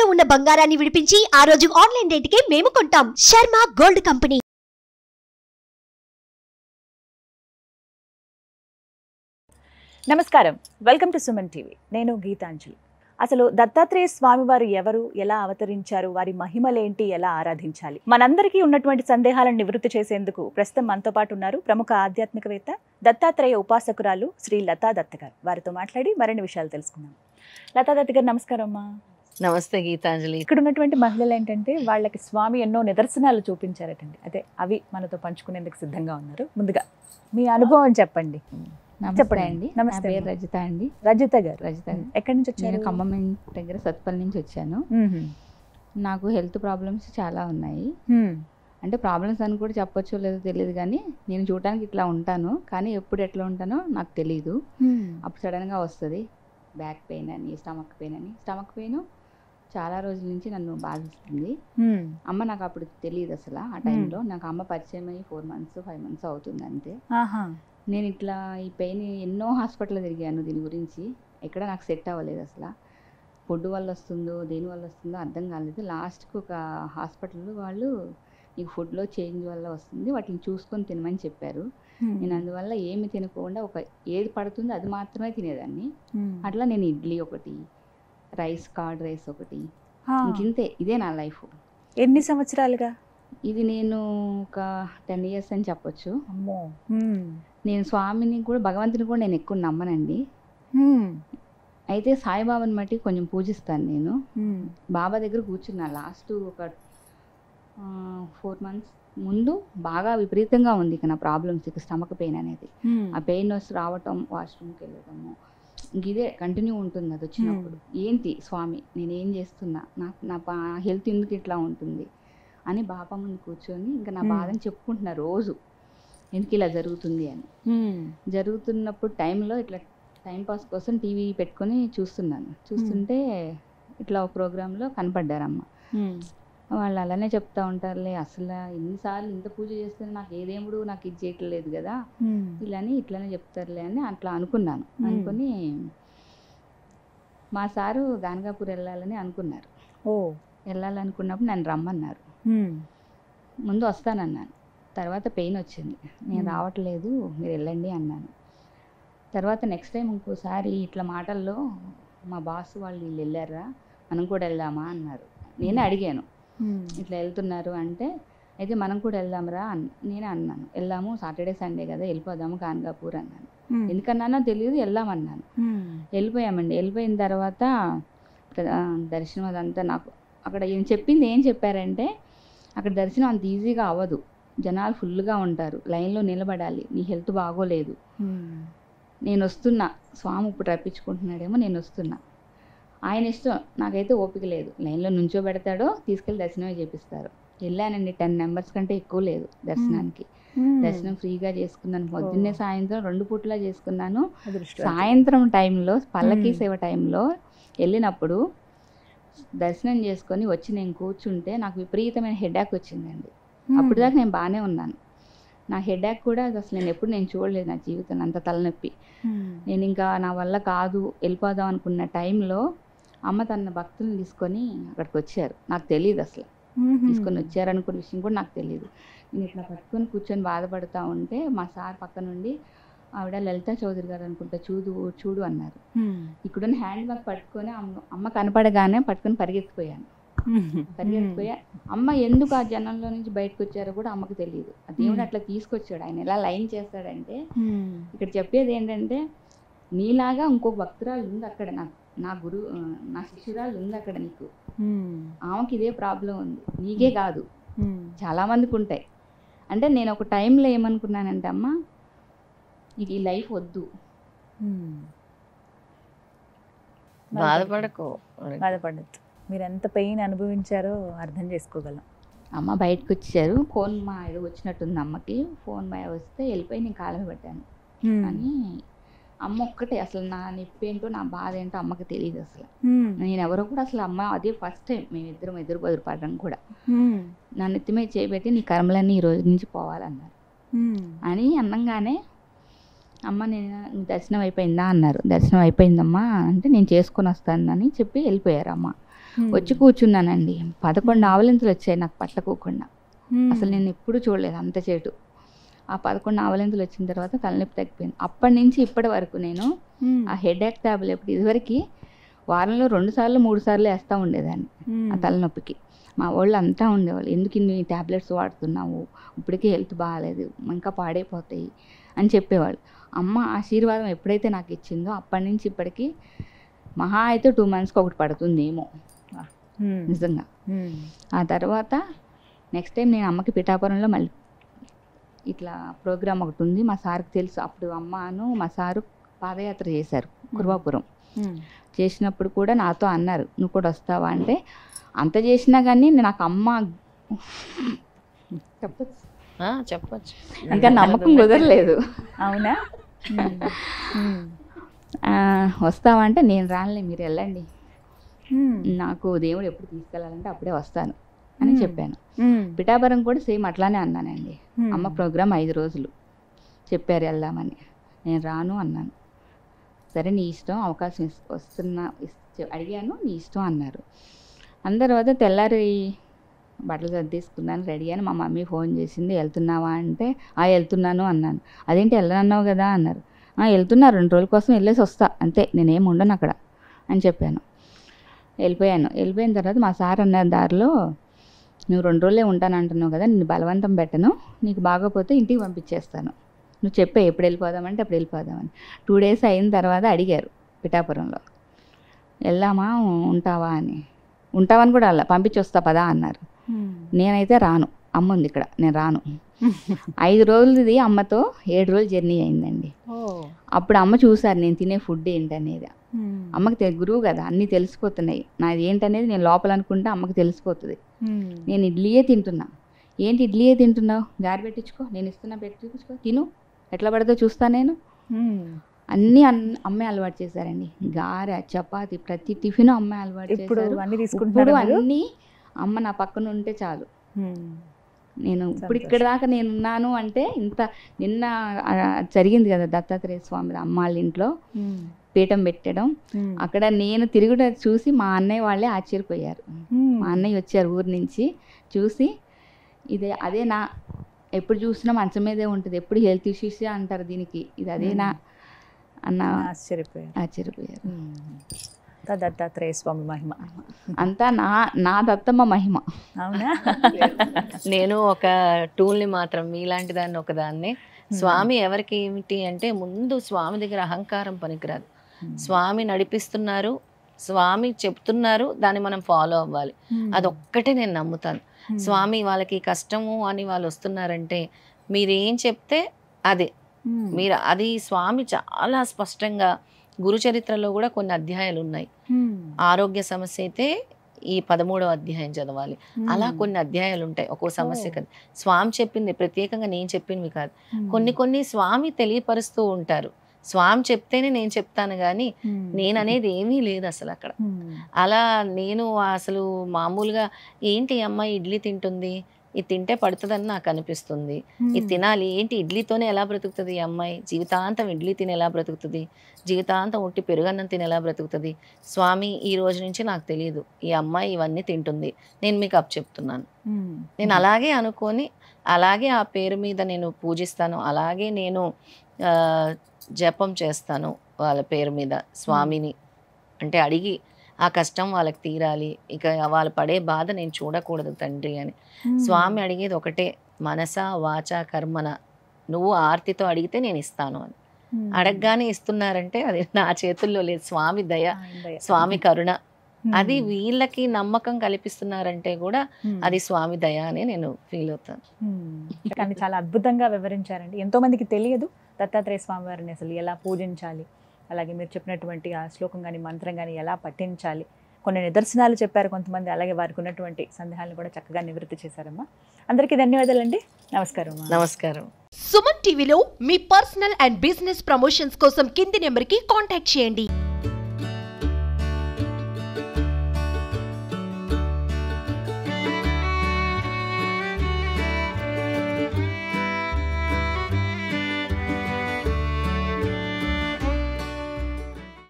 తాకట్టులో ఉన్న బంగారాన్ని విడిపించి ఆ రోజు ఆన్లైన్ రేటుకే మేము కొంటాం. Sharma gold company. నమస్కారం, వెల్కమ్ టు సుమన్ టీవీ. నేను గీతాంజలి. అసలు దత్తాత్రేయ స్వామి వారు ఎవరు, ఎలా అవతరించారు, వారి మహిమలేంటి, ఎలా ఆరాధించాలి, మనందరికీ ఉన్నటువంటి సందేహాలను నివృత్తి చేసేందుకు ప్రస్తుతం మనతో పాటు ఉన్నారు ప్రముఖ ఆధ్యాత్మికవేత్త, దత్తాత్రేయ ఉపాసకురాలు శ్రీ లతా దత్త గారు. వారితో మాట్లాడి మరిన్ని విషయాలు తెలుసుకుందాం. లతా దత్త గారు నమస్కారం అమ్మా. నమస్తే గీతాంజలి. ఇక్కడ ఉన్నటువంటి మహిళలు ఏంటంటే వాళ్ళకి స్వామి ఎన్నో నిదర్శనాలు చూపించారటండి. అదే అవి మనతో పంచుకునేందుకు సిద్ధంగా ఉన్నారు. ముందుగా మీ అనుభవం చెప్పండి. నమస్తే అండి. నమస్తే. నా పేరు రజిత అండి. రజిత గారు. రజిత ఎక్కడి నుంచి వచ్చారు? నేను ఖమ్మం దగ్గర సత్పల్లి నుంచి వచ్చాను. నాకు హెల్త్ ప్రాబ్లమ్స్ చాలా ఉన్నాయి. అంటే ప్రాబ్లమ్స్ అని కూడా చెప్పొచ్చో లేదో తెలియదు, కానీ నేను చూడటానికి ఇట్లా ఉంటాను, కానీ ఎప్పుడు ఎట్లా ఉంటానో నాకు తెలియదు. అప్పుడు సడన్గా వస్తుంది బ్యాక్ పెయిన్ అని, స్టమక్ పెయిన్ చాలా రోజుల నుంచి నన్ను బాధిస్తుంది. అమ్మ నాకు అప్పుడు తెలియదు అసలు. ఆ టైంలో నాకు అమ్మ పరిచయం అయ్యి 4 months 5 months అవుతుంది అంతే. నేను ఇట్లా ఈ పెయిన్ ఎన్నో హాస్పిటల్ తిరిగాను, దీని గురించి ఎక్కడ నాకు సెట్ అవ్వలేదు అసలు. ఫుడ్ వల్ల వస్తుందో దేని వల్ల వస్తుందో అర్థం కాలేదు. లాస్ట్కి ఒక హాస్పిటల్లో వాళ్ళు నీకు ఫుడ్లో చేంజ్ వల్ల వస్తుంది, వాటిని చూసుకొని తినమని చెప్పారు. నేను అందువల్ల ఏమి తినకుండా ఏది పడుతుందో అది మాత్రమే తినేదాన్ని. అట్లా నేను ఇడ్లీ ఒకటి, కర్డ్ రైస్ ఒకటి, ఇంతే. ఇదే నా లైఫ్. ఎన్ని సంవత్సరాలుగా? ఇది నేను ఒక 10 years అని చెప్పొచ్చు. అమ్మో. నేను స్వామిని కూడా, భగవంతుని కూడా నేను ఎక్కువ నమ్మనండి. అయితే సాయిబాబాని బట్టి కొంచెం పూజిస్తాను నేను. బాబా దగ్గర కూర్చున్నా లాస్ట్ ఒక 4 months ముందు. బాగా విపరీతంగా ఉంది ఇక నా ప్రాబ్లమ్స్, ఇక స్టమక్ పెయిన్ అనేది. ఆ పెయిన్ రావటం, వాష్రూమ్కి వెళ్ళటము, ఇదే కంటిన్యూ ఉంటుంది. అది వచ్చినప్పుడు ఏంటి స్వామి నేనేం చేస్తున్నా, నా హెల్త్ ఎందుకు ఇట్లా ఉంటుంది అని బాబా ముందు కూర్చొని ఇంకా నా బాధని చెప్పుకుంటున్నా రోజు, ఎందుకు ఇలా జరుగుతుంది అని. జరుగుతున్నప్పుడు టైంలో ఇట్లా టైంపాస్ కోసం టీవీ పెట్టుకొని చూస్తుంటే ఇట్లా ఒక ప్రోగ్రాంలో కనపడ్డారమ్మ. వాళ్ళు అలానే చెప్తా ఉంటారులే, అసలు ఎన్నిసార్లు ఇంత పూజ చేస్తున్నా నాకు ఏ దేవుడు నాకు ఇది చేయట్లేదు కదా, ఇట్లానే చెప్తారులే అని అట్లా అనుకున్నాను. అనుకుని మా సారు గానగాపూర్ వెళ్ళాలని అనుకున్నారు. వెళ్ళాలనుకున్నప్పుడు నన్ను రమ్మన్నారు. ముందు వస్తానన్నాను, తర్వాత పెయిన్ వచ్చింది, నేను రావట్లేదు మీరు వెళ్ళండి అన్నాను. తర్వాత నెక్స్ట్ టైం ఇంకోసారి ఇట్లా మాటల్లో మా బాస్ వాళ్ళు వీళ్ళు వెళ్ళారా, మనం కూడా వెళ్దామా అన్నారు. నేనే అడిగాను ఇట్లా వెళ్తున్నారు అంటే, అయితే మనం కూడా వెళ్దాంరా నేనే అన్నాను. వెళ్దాము, సాటర్డే సండే కదా, వెళ్ళిపోదాము గానగాపూర్ అన్నాను. ఎందుకన్నానో తెలియదు, వెళ్దామన్నాను. వెళ్ళిపోయామండి. వెళ్ళిపోయిన తర్వాత దర్శనం అదంతా నాకు అక్కడ చెప్పింది ఏం చెప్పారంటే, అక్కడ దర్శనం అంత ఈజీగా అవ్వదు, జనాలు ఫుల్గా ఉంటారు, లైన్లో నిలబడాలి, నీ హెల్త్ బాగోలేదు, నేను వస్తున్నా, స్వామి ఇప్పుడు రప్పించుకుంటున్నాడేమో, నేను వస్తున్నా, ఆయన ఇష్టం, నాకైతే ఓపిక లేదు, లైన్లో నుంచోబెడతాడో తీసుకెళ్ళి దర్శనమే చేపిస్తారు. వెళ్ళానండి, 10 members కంటే ఎక్కువ లేదు దర్శనానికి. దర్శనం ఫ్రీగా చేసుకున్నాను. పొద్దున్నే సాయంత్రం 2 పూట్లా చేసుకున్నాను. సాయంత్రం టైంలో పల్లకీ సేవ టైంలో వెళ్ళినప్పుడు దర్శనం చేసుకొని వచ్చి నేను కూర్చుంటే నాకు విపరీతమైన హెడేక్ వచ్చిందండి. అప్పుడు దాకా నేను బాగానే ఉన్నాను. నా హెడేక్ కూడా అసలు నేను చూడలేదు నా జీవితంలో, అంత తలనొప్పి. నేను ఇంకా నా వల్ల కాదు వెళ్ళిపోదాం అనుకున్న టైంలో అమ్మ తన భక్తులను తీసుకొని అక్కడికి వచ్చారు. నాకు తెలియదు అసలు తీసుకొని వచ్చారనుకున్న విషయం కూడా నాకు తెలియదు. నేను ఇట్లా పట్టుకొని కూర్చొని బాధపడుతూ ఉంటే మా సార్ పక్క నుండి, ఆవిడ లలితా చౌదరి గారు అనుకుంటా, చూడు అన్నారు. ఇక్కడున్న హ్యాండ్ బ్యాగ్ పట్టుకొని అమ్మ కనపడగానే పట్టుకొని పరిగెత్తిపోయాను. అమ్మ ఎందుకు ఆ జనంలో నుంచి బయటకు వచ్చారో కూడా అమ్మకు తెలియదు. ఆ దేవుడు అట్లా తీసుకొచ్చాడు. ఆయన ఎలా లైన్ చేస్తాడంటే, ఇక్కడ చెప్పేది ఏంటంటే, నీలాగా ఇంకొక భక్తురాలు ఉంది అక్కడ, నా శిష్యురాలు ఉంది అక్కడ, నీకు ఆమెకి ఇదే ప్రాబ్లం ఉంది, నీకే కాదు చాలా మందికి ఉంటాయి. అంటే నేను ఒక టైంలో ఏమనుకున్నానంటే, అమ్మ ఈ లైఫ్ వద్దు, బాధపడద్దు, మీరు ఎంత పెయిన్ అనుభవించారో అర్థం చేసుకోగలం. అమ్మ బయటకు వచ్చారు. ఫోన్ మా ఏదో వచ్చినట్టుంది అమ్మకి, ఫోన్ మా వస్తే వెళ్ళిపోయి నేను కాలం పెట్టాను. కానీ అమ్మ ఒక్కటే, అసలు నా నొప్పి ఏంటో నా బాధ ఏంటో అమ్మకి తెలియదు అసలు. నేను ఎవరో కూడా అసలు, అమ్మ అదే ఫస్ట్ టైం మేమిద్దరం ఎదురుపడడం కూడా. నా నెత్తి మీద చేయబెట్టి నీ కర్మలన్నీ ఈ రోజు నుంచి పోవాలన్నారు. అని అన్నంగానే అమ్మ నేను దర్శనం అయిపోయిందా అన్నారు. దర్శనం అయిపోయిందమ్మా అంటే నేను చేసుకొని వస్తానని చెప్పి వెళ్ళిపోయారు అమ్మ. వచ్చి కూర్చున్నానండి. 11 ఆవలింతలు వచ్చాయి నాకు పట్టకోకుండా. అసలు నేను ఎప్పుడు చూడలేదు అంత చేటు. ఆ 11 ఆవలింతలు వచ్చిన తర్వాత తలనొప్పి తగ్గిపోయింది. అప్పటి నుంచి ఇప్పటి వరకు నేను ఆ హెడేక్ టాబ్లెట్ ఇదివరకు వారంలో 2 సార్లు 3 సార్లు వేస్తూ ఉండేదాన్ని ఆ తలనొప్పికి. మా వాళ్ళు అంతా ఉండేవాళ్ళు, ఎందుకు ఇన్ని ట్యాబ్లెట్స్ వాడుతున్నావు, ఇప్పటికే హెల్త్ బాగాలేదు, ఇంకా పాడైపోతాయి అని చెప్పేవాళ్ళు. అమ్మ ఆశీర్వాదం ఎప్పుడైతే నాకు ఇచ్చిందో అప్పటి నుంచి ఇప్పటికీ మహా అయితే 2 monthsకి ఒకటి పడుతుందేమో నిజంగా. ఆ తర్వాత నెక్స్ట్ టైం నేను అమ్మకి పిఠాపురంలో మళ్ళీ ఇట్లా ప్రోగ్రామ్ ఒకటి ఉంది, మా సార్కి తెలుసు. అప్పుడు అమ్మను మా సారు పాదయాత్ర చేశారు కుర్వాపురం. చేసినప్పుడు కూడా నాతో అన్నారు, నువ్వు కూడా వస్తావా అంటే, అంత చేసినా కానీ నాకు అమ్మ చెప్పచ్చు ఇంకా నమ్మకం కుదరలేదు. అవునా? వస్తావా అంటే, నేను రానులే, మీరు వెళ్ళండి, నాకు దేవుడు ఎప్పుడు తీసుకెళ్ళాలంటే అప్పుడే వస్తాను అని చెప్పాను. పిఠాపురం కూడా సేమ్ అట్లానే అన్నానండి. అమ్మ ప్రోగ్రామ్ 5 రోజులు చెప్పారు వెళ్దామని, నేను రాను అన్నాను. సరే నీ ఇష్టం, అవకాశం అడిగాను, నీ ఇష్టం అన్నారు. అందరి తర్వాత తెల్లారి బట్టలు సర్దేసుకున్నాను, రెడీ అని మా మమ్మీ ఫోన్ చేసింది, వెళ్తున్నావా అంటే వెళ్తున్నాను అన్నాను. అదేంటి వెళ్ళనన్నావు కదా అన్నారు. వెళ్తున్నా, 2 రోజుల కోసం వెళ్ళేసి వస్తా అంతే, నేనేం ఉండను అక్కడ అని చెప్పాను. వెళ్ళిపోయిన తర్వాత మా సార్ అన్నారు దారిలో, నువ్వు 2 రోజులే ఉంటాను అంటున్నావు కదా, నిన్ను బలవంతం పెట్టను, నీకు బాగోపోతే ఇంటికి పంపించేస్తాను, నువ్వు చెప్పే ఎప్పుడు వెళ్ళిపోదామంటే అప్పుడు వెళ్ళిపోదామని. 2 days అయిన తర్వాత అడిగారు పిఠాపురంలో, వెళ్దామా ఉంటావా అని. ఉంటావని కూడా అలా పంపించి వస్తా పదా అన్నారు. నేనైతే రాను, అమ్మ ఉంది ఇక్కడ, నేను రాను. 5 రోజులది అమ్మతో 7 రోజులు జర్నీ అయిందండి. అప్పుడు అమ్మ చూసారు నేను తినే ఫుడ్ ఏంటనేది. అమ్మకి గురువు కదా, అన్నీ తెలిసిపోతున్నాయి. నాది ఏంటనేది నేను లోపల అనుకుంటే అమ్మకి తెలిసిపోతుంది. నేను ఇడ్లీయే తింటున్నా, ఏంటి ఇడ్లీయే తింటున్నావు, గారి పెట్టించుకో, నేను ఇస్తున్నా పెట్టించుకో, తిను, ఎట్లా పడదో చూస్తా నేను. అన్నీ అమ్మే అలవాటు చేశారండి. గారె, చపాతి, ప్రతి టిఫిన్ అమ్మే అలవాటు చేశారు. ఇప్పుడు అన్నీ అమ్మ నా పక్కన ఉంటే చాలు. నేను ఇప్పుడు ఇక్కడ దాకా నేను ఉన్నాను అంటే నిన్న జరిగింది కదా దత్తాత్రేయ స్వామి అమ్మ వాళ్ళ ఇంట్లో పీఠం పెట్టడం, అక్కడ నేను తిరుగుట చూసి మా అన్నయ్య వాళ్ళే ఆశ్చర్యపోయారు. మా అన్నయ్య వచ్చారు ఊరి నుంచి, చూసి అదే నా, ఎప్పుడు చూసినా మంచం మీదే ఉంటుంది, ఎప్పుడు హెల్త్ ఇష్యూస్ అంటారు దీనికి, ఇది అదేనా అన్న ఆశ్చర్యపోయారు. దత్తాత్రేయ స్వామి మహిమ అంతా నా దత్తమ్మ మహిమ. అవునా? నేను ఒక టూల్ని మాత్రం, మీలాంటి దాన్ని ఒకదాన్ని. స్వామి ఎవరికి ఏమిటి అంటే, ముందు స్వామి దగ్గర అహంకారం పనికిరాదు. స్వామి నడిపిస్తున్నారు, స్వామి చెప్తున్నారు, దాన్ని మనం ఫాలో అవ్వాలి. అదొక్కటే నేను నమ్ముతాను. స్వామి వాళ్ళకి కష్టము అని వాళ్ళు వస్తున్నారంటే మీరేం చెప్తే అదే మీరు అది. స్వామి చాలా స్పష్టంగా గురు చరిత్రలో కూడా కొన్ని అధ్యాయాలు ఉన్నాయి. ఆరోగ్య సమస్య అయితే ఈ 13వ అధ్యాయం చదవాలి. అలా కొన్ని అధ్యాయాలు ఉంటాయి ఒక్కో సమస్య కదా. స్వామి చెప్పింది ప్రత్యేకంగా నేను చెప్పినవి కాదు, కొన్ని స్వామి తెలియపరుస్తూ ఉంటారు. స్వామి చెప్తేనే నేను చెప్తాను కానీ నేను అనేది ఏమీ లేదు అసలు అక్కడ. అలా నేను అసలు మామూలుగా ఏంటి అమ్మాయి ఇడ్లీ తింటుంది, ఇది తింటే పడుతుందని నాకు అనిపిస్తుంది, ఇది తినాలి, ఏంటి ఇడ్లీతోనే ఎలా బ్రతుకుతుంది ఈ అమ్మాయి, జీవితాంతం ఇడ్లీ తిని ఎలా బ్రతుకుతుంది, జీవితాంతం ఉట్టి పెరుగన్నం తిని ఎలా బ్రతుకుతుంది, స్వామి ఈ రోజు నుంచి నాకు తెలియదు ఈ అమ్మాయి ఇవన్నీ తింటుంది, నేను మీకు చెప్తున్నాను. నేను అలాగే అనుకొని అలాగే ఆ పేరు మీద నేను పూజిస్తాను, అలాగే నేను జపం చేస్తాను వాళ్ళ పేరు మీద స్వామిని. అంటే అడిగి ఆ కష్టం వాళ్ళకి తీరాలి, ఇక వాళ్ళు పడే బాధ నేను చూడకూడదు తండ్రి అని. స్వామి అడిగేది ఒకటే, మనస వాచ కర్మన, నువ్వు ఆర్తితో అడిగితే నేను ఇస్తాను అని. అడగగానే ఇస్తున్నారంటే అది నా చేతుల్లో లేదు, స్వామి దయ, స్వామి కరుణ. అది వీళ్ళకి నమ్మకం కల్పిస్తున్నారంటే కూడా అది స్వామి దయ అని నేను ఫీల్ అవుతాను. కానీ చాలా అద్భుతంగా వివరించారండి. ఎంతో మందికి తెలియదు దత్తాత్రేయ స్వామి వారిని అసలు ఎలా పూజించాలి, అలాగే మీరు చెప్పినటువంటి ఆ శ్లోకం కానీ మంత్రం కానీ ఎలా పఠించాలి, కొన్ని నిదర్శనాలు చెప్పారు కొంతమంది, అలాగే వారికి ఉన్నటువంటి సందేహాలను కూడా చక్కగా నివృత్తి చేశారమ్మా. అందరికీ ధన్యవాదాలండి. నమస్కారం. నమస్కారం. సుమన్ టీవీలో మీ పర్సనల్ అండ్ బిజినెస్ ప్రమోషన్స్ కోసం కింది నెంబర్కి కాంటాక్ట్ చేయండి.